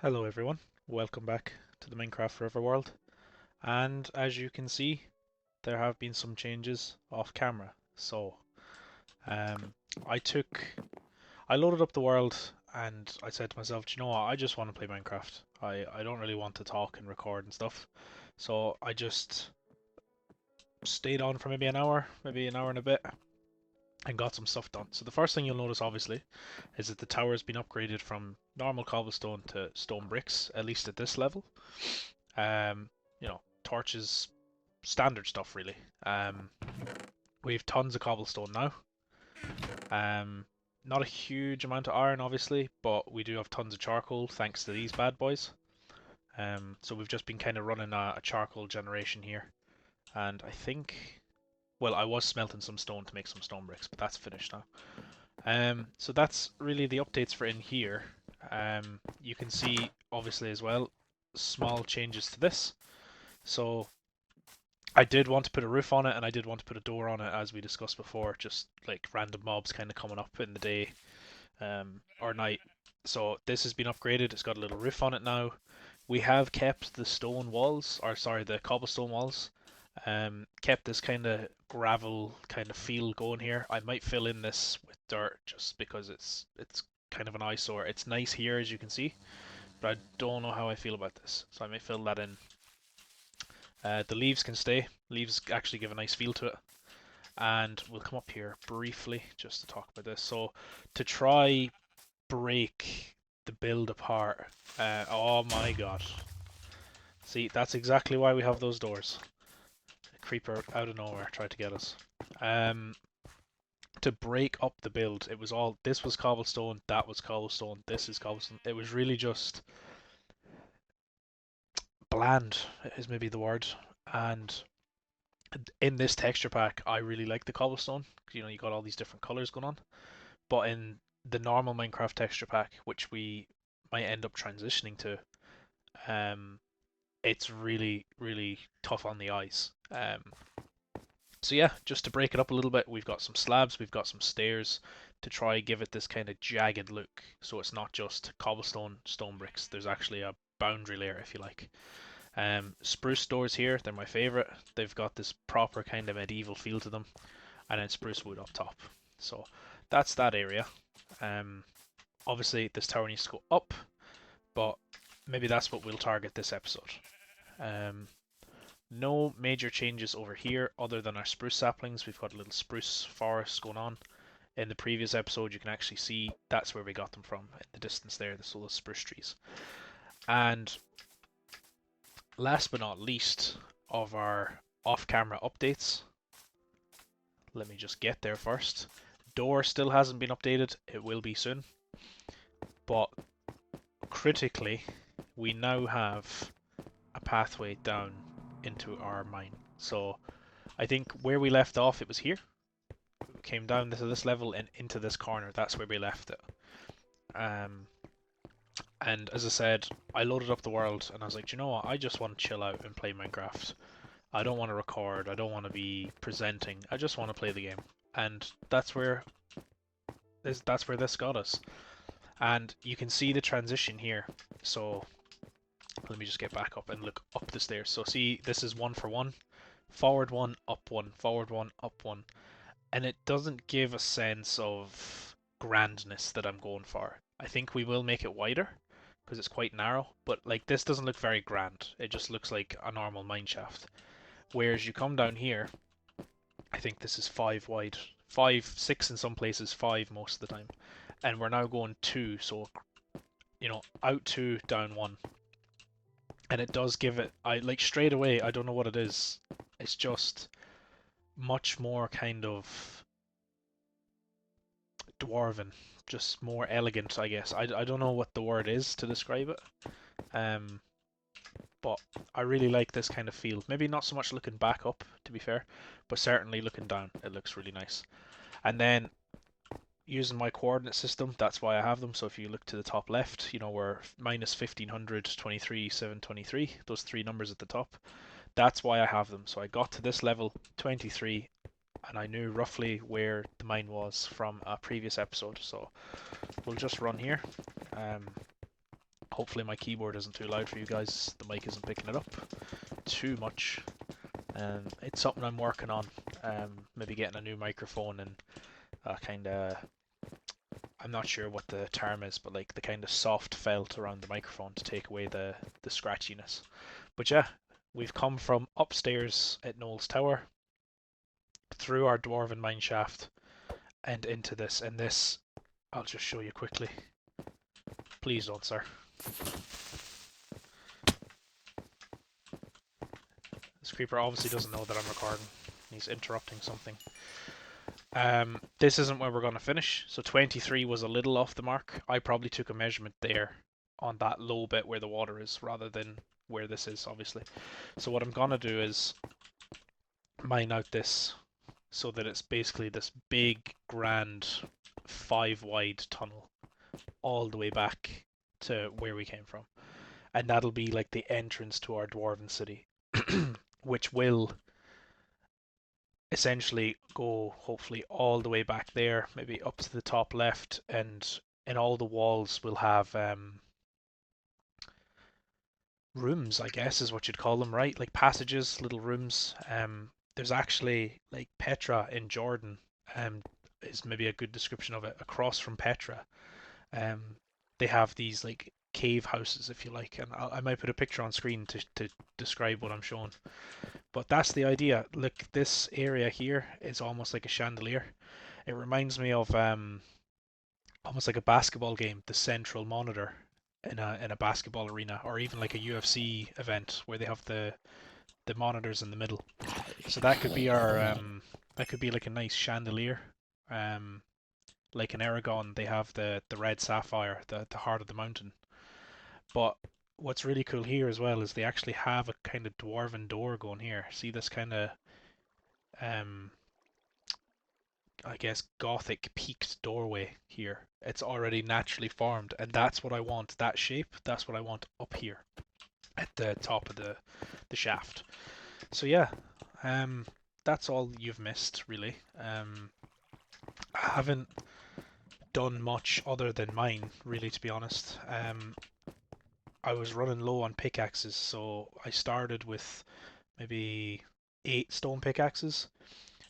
Hello everyone, welcome back to the Minecraft River World. And as you can see, there have been some changes off camera. Um, I took, I loaded up the world and I said to myself, "Do you know what? I just want to play Minecraft. I don't really want to talk and record and stuff." So I just stayed on for maybe an hour and a bit, and got some stuff done. So the first thing you'll notice, obviously, is that the tower has been upgraded from normal cobblestone to stone bricks, at least at this level. Torches, standard stuff really. We have tons of cobblestone now. Um, Not a huge amount of iron, obviously, but we do have tons of charcoal thanks to these bad boys. So we've just been kind of running a charcoal generation here, and I think, well, I was smelting some stone to make some stone bricks, but that's finished now. So that's really the updates for in here. You can see, obviously, as well, small changes to this. So I did want to put a roof on it, and I did want to put a door on it, as we discussed before, just like random mobs kind of coming up in the day or night. So this has been upgraded. It's got a little roof on it now. We have kept the stone walls, or sorry, the cobblestone walls. Kept this kind of gravel kind of feel going here. I might fill in this with dirt just because it's kind of an eyesore. It's nice here, as you can see, but I don't know how I feel about this, so I may fill that in. The leaves can stay. Leaves actually give a nice feel to it. And we'll come up here briefly just to talk about this. So to try break the build apart. Oh my god. See, that's exactly why we have those doors. A creeper out of nowhere tried to get us. To break up the build, it was all, this was cobblestone, that was cobblestone, this is cobblestone. It was really just bland is maybe the word. And in this texture pack, I really like the cobblestone. You know, you got all these different colors going on. But in the normal Minecraft texture pack, which we might end up transitioning to, it's really, really tough on the eyes. So yeah, just to break it up a little bit, we've got some slabs, we've got some stairs to try give it this kind of jagged look. So it's not just cobblestone stone bricks. There's actually a boundary layer, if you like. Spruce doors here, they're my favorite. They've got this proper kind of medieval feel to them, and then spruce wood up top. So that's that area. Um, Obviously this tower needs to go up, but maybe that's what we'll target this episode. Um, no major changes over here other than our spruce saplings. We've got a little spruce forest going on. In the previous episode, you can actually see that's where we got them from in the distance there, the little spruce trees. And last but not least of our off-camera updates, let me just get there first. Door still hasn't been updated. It will be soon. But critically, we now have a pathway down into our mine. So I think where we left off, it was here. We came down to this level and into this corner. That's where we left it. And as I said, I loaded up the world and I was like, you know what? I just want to chill out and play Minecraft. I don't want to record. I don't want to be presenting. I just want to play the game. And that's where this got us. And you can see the transition here. So let me just get back up and look up the stairs. So see, this is 1-for-1. Forward one, up one, forward one, up one. And it doesn't give a sense of grandness that I'm going for. I think we will make it wider because it's quite narrow, but like this doesn't look very grand. It just looks like a normal mine shaft. Whereas you come down here, I think this is 5 wide. 5, 6 in some places, 5 most of the time. And we're now going 2, so out 2, down 1. And it does give it, I like straight away, I don't know what it is. It's just much more kind of dwarven, just more elegant, I guess. I don't know what the word is to describe it. Um, but I really like this kind of feel. Maybe not so much looking back up, to be fair, but certainly looking down, it looks really nice. And then using my coordinate system, that's why I have them. So if you look to the top left, we're minus 1500, 23, 723, those 3 numbers at the top. That's why I have them. So I got to this level, 23, and I knew roughly where the mine was from a previous episode. So we'll just run here. Hopefully my keyboard isn't too loud for you guys. The mic isn't picking it up too much. It's something I'm working on. Maybe getting a new microphone and kind of, I'm not sure what the term is, but like the kind of soft felt around the microphone to take away the scratchiness. But yeah, we've come from upstairs at Noel's Tower, through our dwarven mine shaft, and into this. And this, I'll just show you quickly. Please don't, sir. This creeper obviously doesn't know that I'm recording. He's interrupting something. This isn't where we're going to finish. So 23 was a little off the mark. I probably took a measurement there on that low bit where the water is rather than where this is, obviously. So what I'm going to do is mine out this so that it's basically this big, grand, 5-wide tunnel all the way back to where we came from. And that'll be like the entrance to our dwarven city, which will essentially go hopefully all the way back there, maybe up to the top left, and in all the walls we'll have rooms, I guess is what you'd call them, right? Like passages, little rooms. There's actually like Petra in Jordan, is maybe a good description of it. Across from Petra, they have these like cave houses, if you like, and I might put a picture on screen to describe what I'm showing. But that's the idea. Look, this area here is almost like a chandelier. It reminds me of almost like a basketball game, the central monitor in a basketball arena, or even like a UFC event where they have the monitors in the middle. So that could be our that could be like a nice chandelier. Like in Aragon, they have the red sapphire, the heart of the mountain. But what's really cool here as well is they actually have a kind of dwarven door going here. See this kind of I guess Gothic peaked doorway here. It's already naturally formed, and that's what I want. That shape, that's what I want up here at the top of the shaft. So yeah, that's all you've missed really. I haven't done much other than mine, really, to be honest. I was running low on pickaxes, so I started with maybe 8 stone pickaxes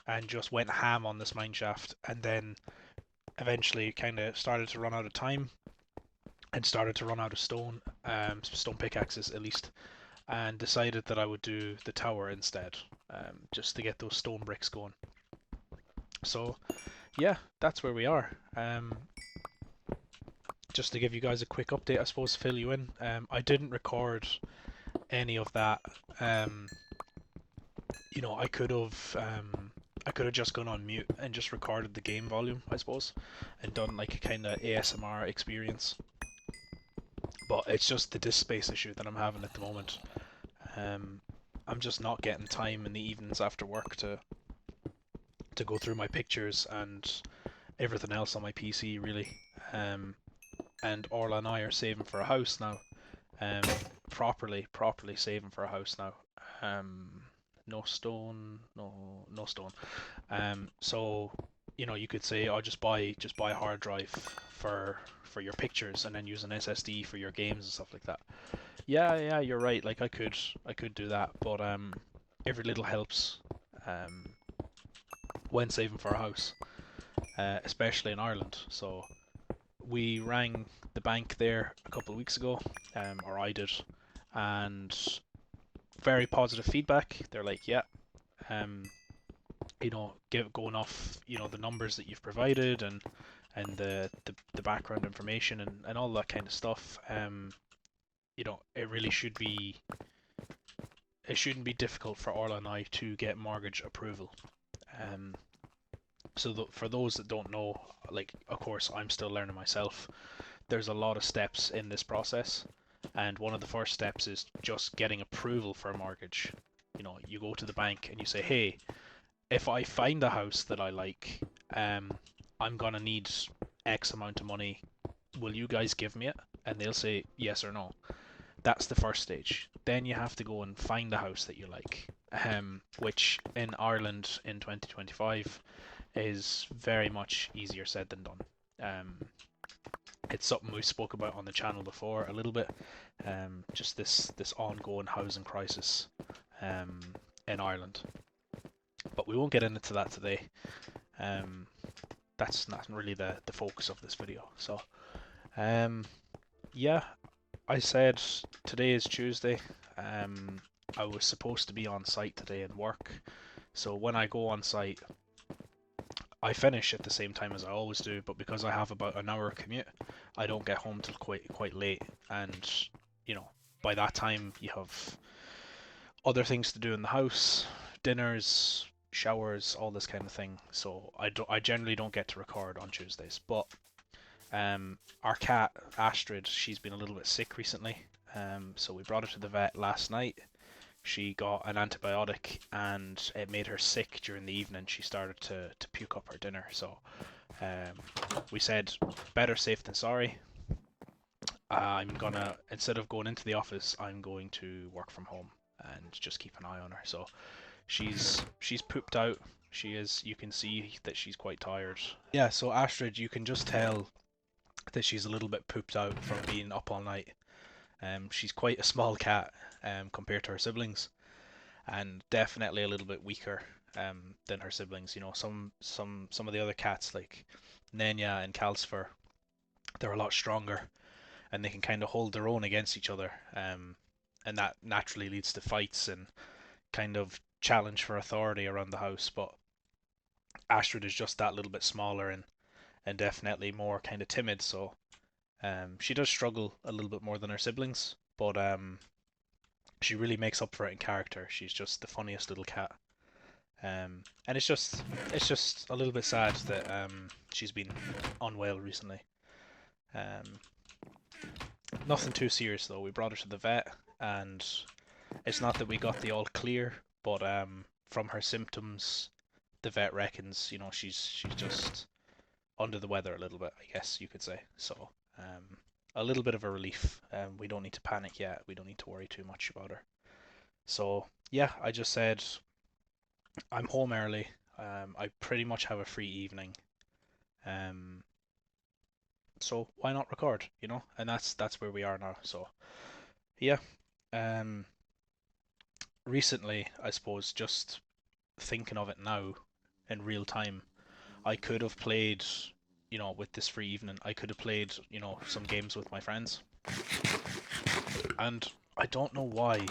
and just went ham on this mine shaft, and then eventually kind of started to run out of time and started to run out of stone pickaxes at least, and decided that I would do the tower instead, just to get those stone bricks going. So yeah, that's where we are. Just to give you guys a quick update, I suppose, to fill you in. I didn't record any of that. You know, I could have just gone on mute and just recorded the game volume, I suppose, and done like a kind of ASMR experience. But it's just the disk space issue that I'm having at the moment. I'm just not getting time in the evenings after work to go through my pictures and everything else on my PC, really. And Orla and I are saving for a house now. Properly saving for a house now. No stone. So you know, you could say, "Oh, just buy a hard drive for your pictures, and then use an SSD for your games and stuff like that." Yeah, you're right. Like I could do that, but every little helps. When saving for a house, especially in Ireland. So we rang the bank there a couple of weeks ago, or I did, and very positive feedback. They're like, yeah, you know, going off, you know, the numbers that you've provided and the background information and all that kind of stuff. You know, it really should be. It shouldn't be difficult for Orla and I to get mortgage approval. So for those that don't know, like, of course, I'm still learning myself. There's a lot of steps in this process, and one of the first steps is just getting approval for a mortgage. You know, you go to the bank and you say, hey, if I find a house that I like, I'm gonna need X amount of money. Will you guys give me it? And they'll say yes or no. That's the first stage. Then you have to go and find a house that you like, which in Ireland in 2025 is very much easier said than done. It's something we spoke about on the channel before a little bit. Just this ongoing housing crisis in Ireland. But we won't get into that today. That's not really the focus of this video. So, yeah, I said today is Tuesday. I was supposed to be on site today and work. So when I go on site, I finish at the same time as I always do, but because I have about an hour commute, I don't get home till quite late, and you know, by that time you have other things to do in the house, dinners, showers, all this kind of thing. So I generally don't get to record on Tuesdays. But our cat Astrid, she's been a little bit sick recently. So we brought her to the vet last night. She got an antibiotic and it made her sick during the evening. She started to puke up her dinner. So we said better safe than sorry. I'm gonna, instead of going into the office, I'm going to work from home and just keep an eye on her. So she's pooped out. She is. You can see that she's quite tired. Yeah. So Astrid, you can just tell that she's a little bit pooped out from being up all night. She's quite a small cat compared to her siblings, and definitely a little bit weaker than her siblings. You know, some of the other cats like Nenya and Calcifer, they're a lot stronger, and they can kind of hold their own against each other. And that naturally leads to fights and kind of challenge for authority around the house. But Astrid is just that little bit smaller and definitely more kind of timid. So she does struggle a little bit more than her siblings, but she really makes up for it in character. She's just the funniest little cat. And it's just a little bit sad that she's been unwell recently. Nothing too serious though. We brought her to the vet, and it's not that we got the all clear, but from her symptoms, the vet reckons, you know, she's just under the weather a little bit, I guess you could say. So a little bit of a relief. We don't need to panic yet. We don't need to worry too much about her. So yeah, I just said I'm home early. I pretty much have a free evening. So why not record, you know? And that's where we are now. So yeah. Recently, I suppose, just thinking of it now in real time, I could have played, you know, with this free evening, I could have played, you know, some games with my friends. And I don't know why,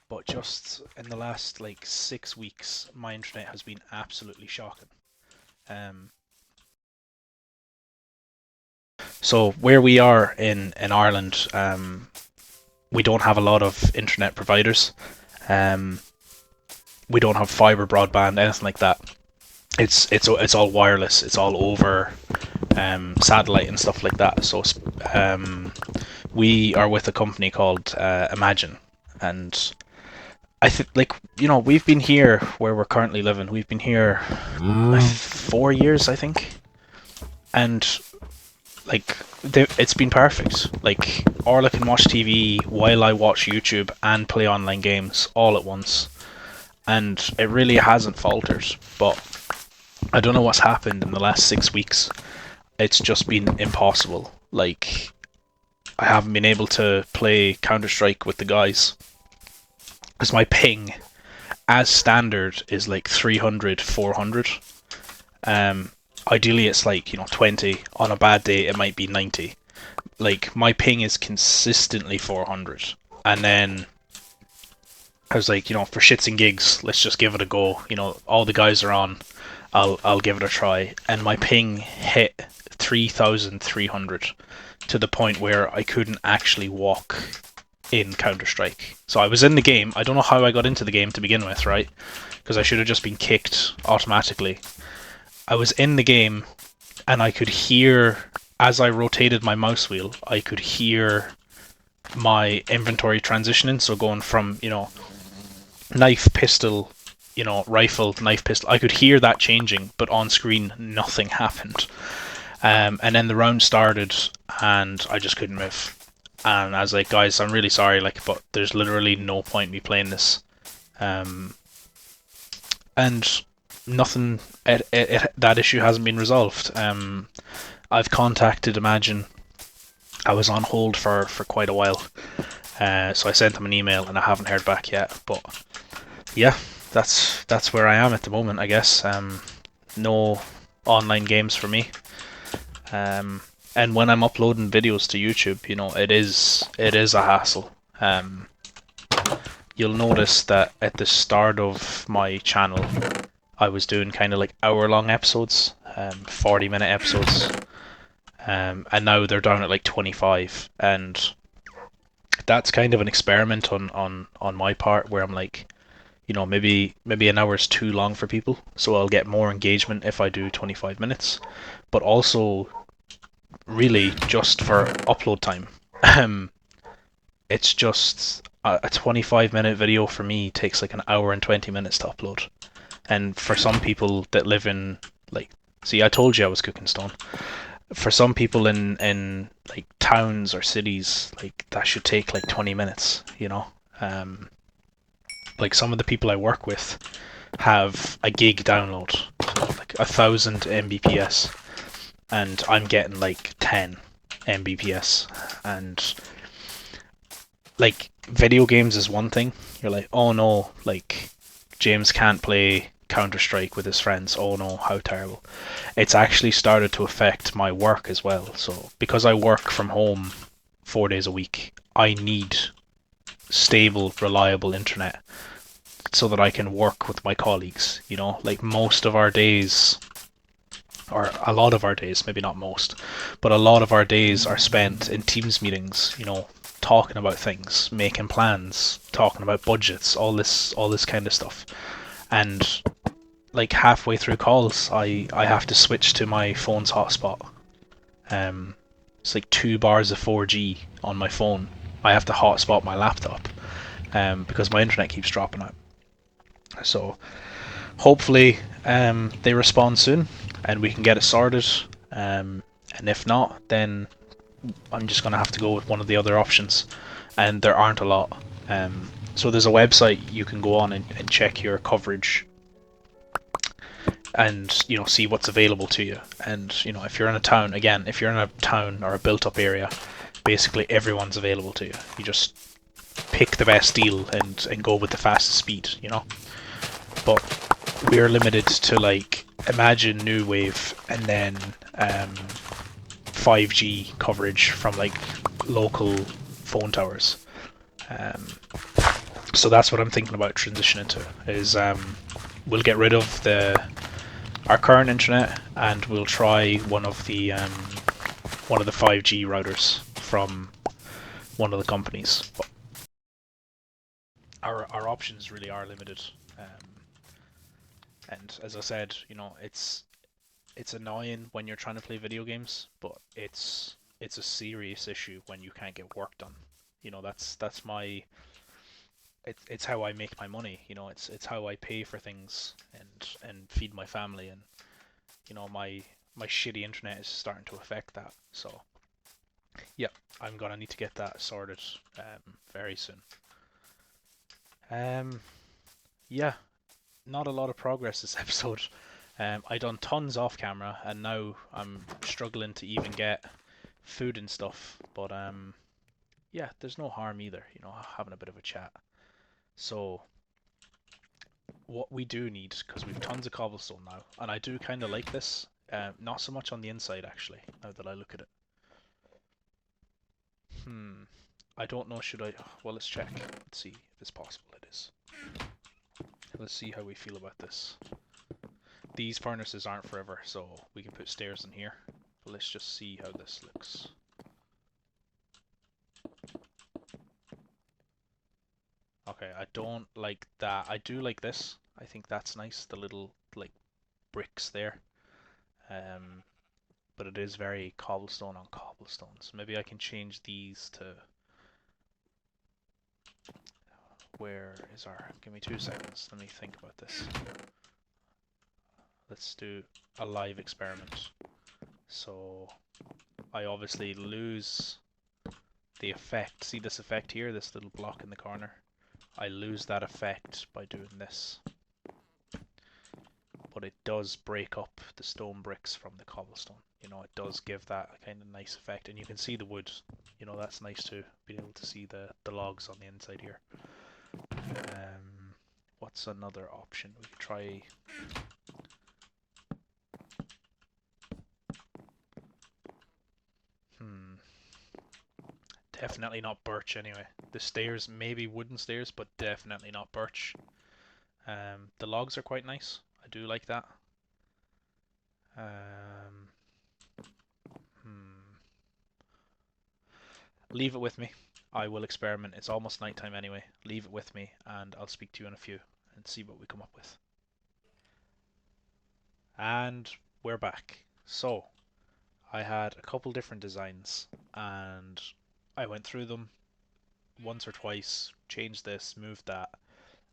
but just in the last like 6 weeks, my internet has been absolutely shocking. So where we are in Ireland, we don't have a lot of internet providers. We don't have fiber broadband, anything like that. It's all wireless. It's all over satellite and stuff like that. So we are with a company called Imagine, and I think, like, you know, we've been here where we're currently living. We've been here 4 years, I think, and like it's been perfect. Like, Orla can watch TV while I watch YouTube and play online games all at once, and it really hasn't faltered. But I don't know what's happened in the last 6 weeks. It's just been impossible. Like, I haven't been able to play Counter-Strike with the guys because my ping, as standard, is like 300, 400. Ideally it's like, you know, 20. On a bad day it might be 90. Like, my ping is consistently 400. And then I was like, you know, for shits and gigs, let's just give it a go. You know, all the guys are on. I'll give it a try. And my ping hit 3,300 to the point where I couldn't actually walk in Counter-Strike. So I was in the game. I don't know how I got into the game to begin with, right? Because I should have just been kicked automatically. I was in the game, and I could hear, as I rotated my mouse wheel, I could hear my inventory transitioning. So going from, you know, knife, pistol, you know, rifle, knife, pistol. I could hear that changing, but on screen, nothing happened. And then the round started, and I just couldn't move. And I was like, guys, I'm really sorry, like, but there's literally no point in me playing this. And nothing, that issue hasn't been resolved. I've contacted Imagine I was on hold for quite a while. So I sent them an email and I haven't heard back yet. But yeah, that's where I am at the moment, I guess. No online games for me. And when I'm uploading videos to YouTube, it is a hassle. You'll notice that at the start of my channel, I was doing kind of like hour-long episodes, 40-minute episodes, and now they're down at like 25, and that's kind of an experiment on my part where I'm like, maybe an hour is too long for people, so I'll get more engagement if I do 25 minutes, but also really just for upload time. It's just a 25-minute video for me takes like an hour and 20 minutes to upload. And for some people that live in like, see, I told you I was cooking stone. For some people in like towns or cities, like that should take like 20 minutes, Um, like some of the people I work with have a gig download, so like 1,000 Mbps, and I'm getting like 10 Mbps, and like video games is one thing. You're like, oh no, like James can't play Counter-Strike with his friends. Oh no, how terrible. It's actually started to affect my work as well. So because I work from home 4 days a week, I need stable, reliable internet so that I can work with my colleagues. Like most of our days, or a lot of our days, maybe not most, but a lot of our days are spent in Teams meetings, talking about things, making plans, talking about budgets, all this kind of stuff. And like halfway through calls, I have to switch to my phone's hotspot. Um, it's like 2 bars of 4G on my phone. I have to hotspot my laptop because my internet keeps dropping out. So hopefully they respond soon and we can get it sorted. And if not, then I'm just gonna have to go with one of the other options, and there aren't a lot. So there's a website you can go on and check your coverage and see what's available to you. And if you're in a town, again, if you're in a town or a built-up area, basically everyone's available to you. You just pick the best deal and go with the fastest speed. But we're limited to like imagine New Wave and then 5G coverage from like local phone towers. So that's what I'm thinking about transitioning to. Is we'll get rid of our current internet and we'll try one of the 5G routers from one of the companies. But our options really are limited. And as I said, it's annoying when you're trying to play video games, but it's a serious issue when you can't get work done. That's my it's how I make my money. It's how I pay for things and feed my family, and my shitty internet is starting to affect that. So yeah, I'm gonna need to get that sorted very soon. Yeah, not a lot of progress this episode. I done tons off camera, and now I'm struggling to even get food and stuff. But yeah, there's no harm either, having a bit of a chat. So what we do need, because we've tons of cobblestone now, and I do kind of like this. Not so much on the inside actually. Now that I look at it. I don't know. Should I? Well, let's check. Let's see if it's possible. It is. Let's see how we feel about this. These furnaces aren't forever, so we can put stairs in here. But let's just see how this looks. Okay, I don't like that. I do like this. I think that's nice, the little like bricks there. But it is very cobblestone on cobblestone. So maybe I can change these to where is our? Give me 2 seconds. Let me think about this. Let's do a live experiment. So I obviously lose the effect. See this effect here, this little block in the corner? I lose that effect by doing this. But it does break up the stone bricks from the cobblestone. It does give that kind of nice effect. And you can see the wood You know, that's nice to be able to see the logs on the inside here. What's another option? We could try. Hmm. Definitely not birch anyway. The stairs, maybe wooden stairs, but definitely not birch. The logs are quite nice. I do like that. Um, hmm. Leave it with me. I will experiment. It's almost nighttime anyway. Leave it with me, and I'll speak to you in a few and see what we come up with. And we're back. So, I had a couple different designs, and I went through them once or twice, changed this, moved that,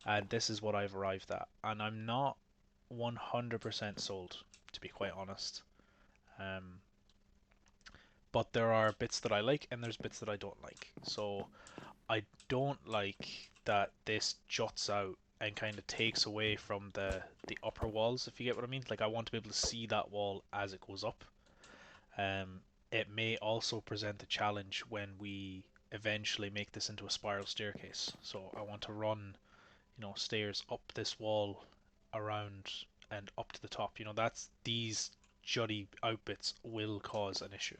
and this is what I've arrived at. And I'm not 100% sold, to be quite honest. Um, but there are bits that I like, and there's bits that I don't like. So I don't like that this juts out and kind of takes away from the upper walls, if you get what I mean. Like I want to be able to see that wall as it goes up. It may also present a challenge when we eventually make this into a spiral staircase. So I want to run, stairs up this wall around and up to the top. That's these jutty out bits will cause an issue.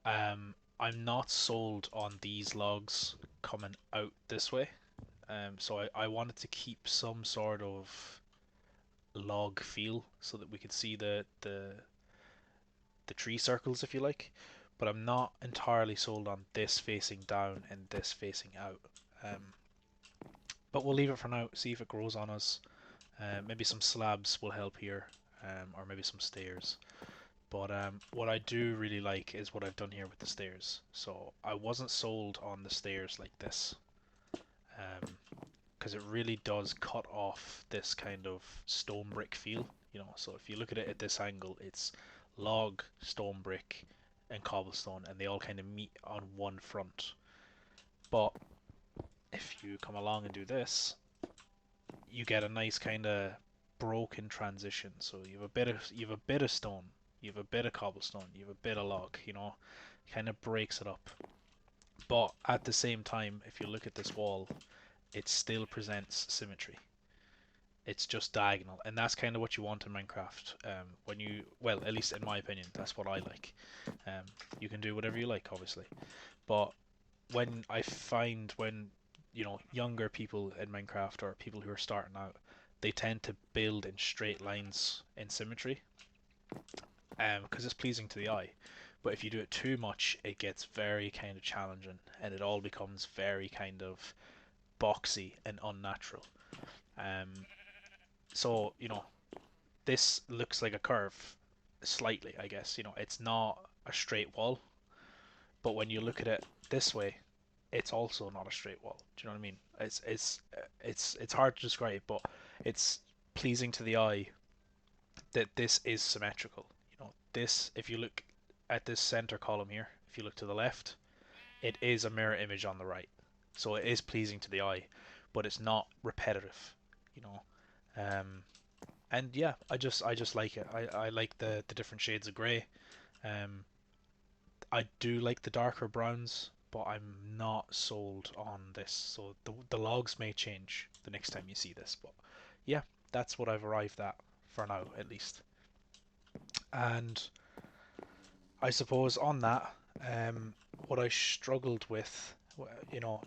I'm not sold on these logs coming out this way. So I wanted to keep some sort of log feel so that we could see the tree circles, if you like. But I'm not entirely sold on this facing down and this facing out. Um, but we'll leave it for now. See if it grows on us. Maybe some slabs will help here, or maybe some stairs. But what I do really like is what I've done here with the stairs. So I wasn't sold on the stairs like this, because it really does cut off this kind of stone brick feel. So if you look at it at this angle, it's log, stone brick, and cobblestone, and they all kind of meet on one front. But if you come along and do this, you get a nice kind of broken transition. So you have a bit of stone, you have a bit of cobblestone, you have a bit of log. Kind of breaks it up. But at the same time, if you look at this wall, it still presents symmetry. It's just diagonal, and that's kind of what you want in Minecraft. Well, at least in my opinion, that's what I like. You can do whatever you like, obviously, but when younger people in Minecraft or people who are starting out, they tend to build in straight lines in symmetry, because it's pleasing to the eye. But if you do it too much, it gets very kind of challenging, and it all becomes very kind of boxy and unnatural. Um, so this looks like a curve, slightly, I guess. It's not a straight wall, but when you look at it this way, it's also not a straight wall. Do you know what I mean? It's hard to describe, but it's pleasing to the eye that this is symmetrical. This, if you look at this center column here, if you look to the left, it is a mirror image on the right. So it is pleasing to the eye, but it's not repetitive, you know. Um, and yeah, I just like it. I like the different shades of grey. Um, I do like the darker browns, but I'm not sold on this. So the logs may change the next time you see this, but yeah, that's what I've arrived at for now, at least. And I suppose on that, what I struggled with,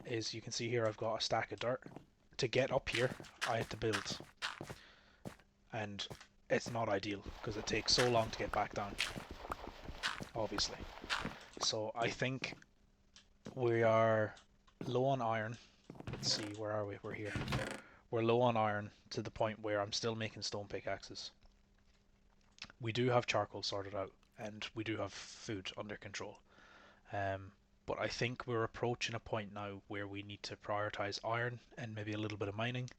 is you can see here I've got a stack of dirt. To get up here, I had to build, and it's not ideal because it takes so long to get back down, obviously. So I think we are low on iron. Let's see, where are we? We're here. We're low on iron to the point where I'm still making stone pickaxes. We do have charcoal sorted out, and we do have food under control. Um, but I think we're approaching a point now where we need to prioritize iron and maybe a little bit of mining,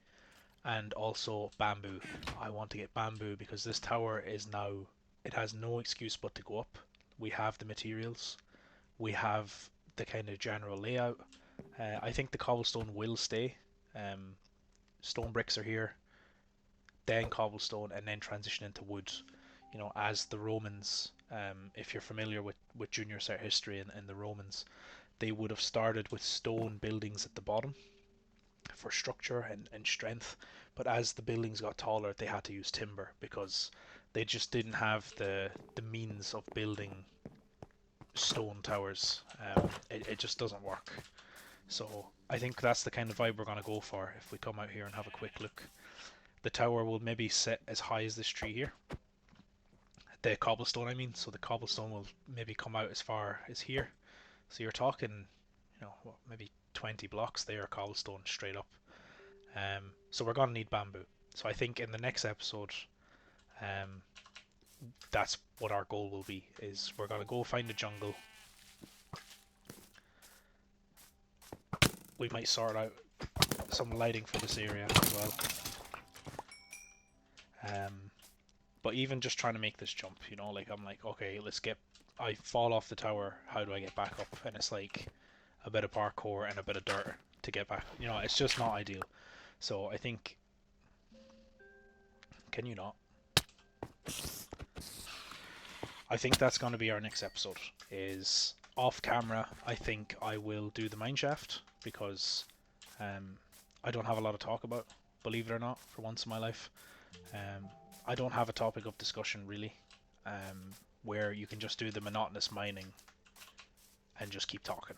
and also bamboo. I want to get bamboo because this tower is now, it has no excuse but to go up. We have the materials, we have the kind of general layout. I think the cobblestone will stay. Um, Stone bricks are here, then cobblestone, and then transition into wood. As the Romans If you're familiar with junior cert history and the Romans, they would have started with stone buildings at the bottom for structure and strength, but as the buildings got taller, they had to use timber because they just didn't have the means of building stone towers. It just doesn't work. So I think that's the kind of vibe we're going to go for if we come out here and have a quick look. The tower will maybe sit as high as this tree here. The cobblestone, I mean. So the cobblestone will maybe come out as far as here. So you're talking, what, maybe 20 blocks there, cobblestone straight up. So we're going to need bamboo. So I think in the next episode, um, that's what our goal will be, is we're going to go find a jungle. We might sort out some lighting for this area as well. But even just trying to make this jump, like I'm like, okay, I fall off the tower, how do I get back up? And it's like a bit of parkour and a bit of dirt to get back. It's just not ideal. So I think, can you not? I think that's going to be our next episode, is off camera. I think I will do the mineshaft because I don't have a lot to talk about, believe it or not, for once in my life. I don't have a topic of discussion really, where you can just do the monotonous mining and just keep talking,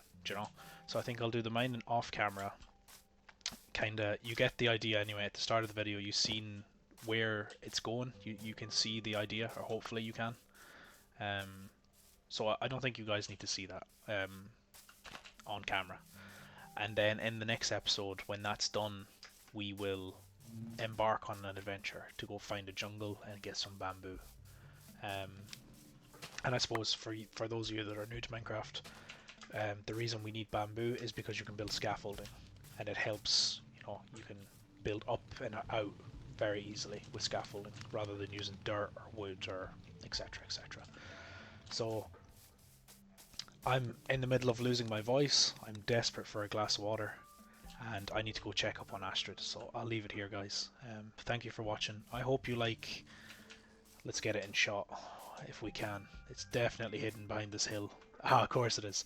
So I think I'll do the mining off camera. Kinda, you get the idea anyway. At the start of the video, you've seen where it's going. You can see the idea, or hopefully you can. So I don't think you guys need to see that on camera. And then in the next episode, when that's done, we will embark on an adventure to go find a jungle and get some bamboo. And I suppose for those of you that are new to Minecraft, the reason we need bamboo is because you can build scaffolding, and it helps. You can build up and out very easily with scaffolding rather than using dirt or wood or etc. etc. So I'm in the middle of losing my voice. I'm desperate for a glass of water, and I need to go check up on Astrid, so I'll leave it here, guys. Thank you for watching. I hope you like. Let's get it in shot if we can. It's definitely hidden behind this hill. Of course it is.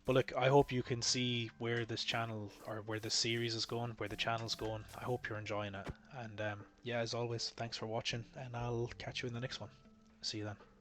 But look, I hope you can see where this channel, or where this series is going, where the channel's going. I hope you're enjoying it. And yeah, as always, thanks for watching, and I'll catch you in the next one. See you then.